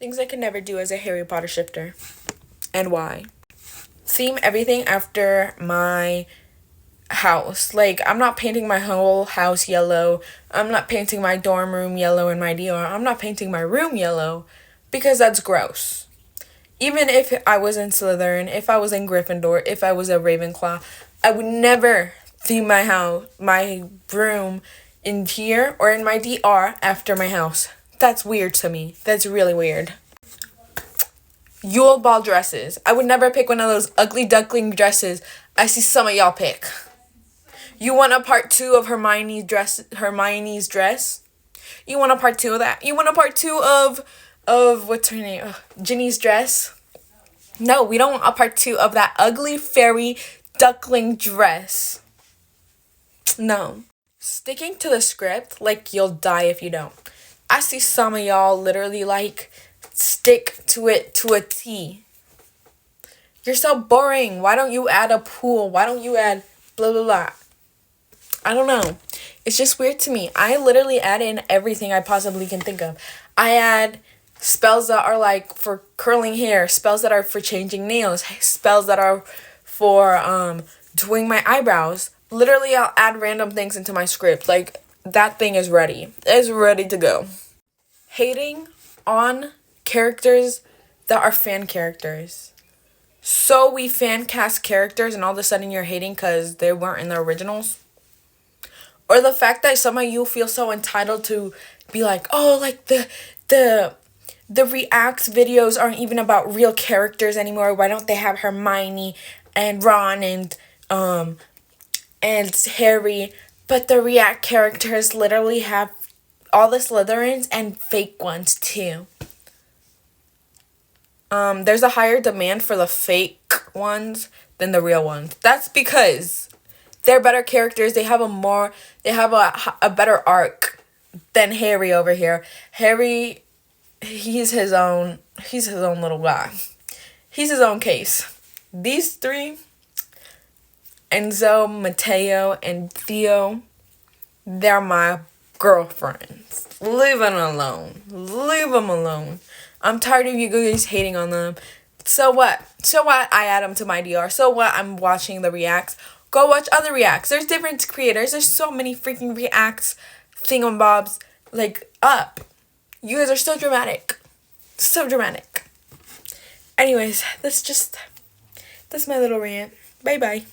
Things I could never do as a Harry Potter shifter. And why? Theme everything after my house. Like, I'm not painting my whole house yellow. I'm not painting my dorm room yellow in my Dior. I'm not painting my room yellow because that's gross. Even if I was in Slytherin, if I was in Gryffindor, if I was a Ravenclaw, I would never theme my house, my room in here or in my DR after my house. That's weird to me. That's really weird. Yule Ball dresses. I would never pick one of those ugly duckling dresses I see some of y'all pick. You want a part 2 of Hermione's dress? You want a part 2 of that? You want a part 2 of what's her name? Ginny's dress? No, we don't want a part 2 of that ugly fairy duckling dress. No. Sticking to the script, like, you'll die if you don't. I see some of y'all literally, like, stick to it to a T. You're so boring. Why don't you add a pool? Why don't you add blah, blah, blah? I don't know. It's just weird to me. I literally add in everything I possibly can think of. I add spells that are, like, for curling hair, spells that are for changing nails, spells that are for doing my eyebrows. Literally, I'll add random things into my script. Like, that thing is ready. It's ready to go. Hating on characters that are fan characters. So we fan cast characters and all of a sudden you're hating because they weren't in the originals. Or the fact that some of you feel so entitled to be like, oh, like the Reacts videos aren't even about real characters anymore. Why don't they have Hermione and Ron and Harry? But the React characters literally have all the Slytherins and fake ones too. There's a higher demand for the fake ones than the real ones. That's because they're better characters. They have a better arc than Harry over here. Harry, he's his own little guy. He's his own case. These three, Enzo, Matteo, and Theo, they're my girlfriends. Leave them alone. Leave them alone. I'm tired of you guys hating on them. So what? So what? I add them to my DR. So what? I'm watching the reacts. Go watch other reacts. There's different creators. There's so many freaking reacts, thingamabobs, like, up. You guys are so dramatic. So dramatic. Anyways, that's my little rant. Bye-bye.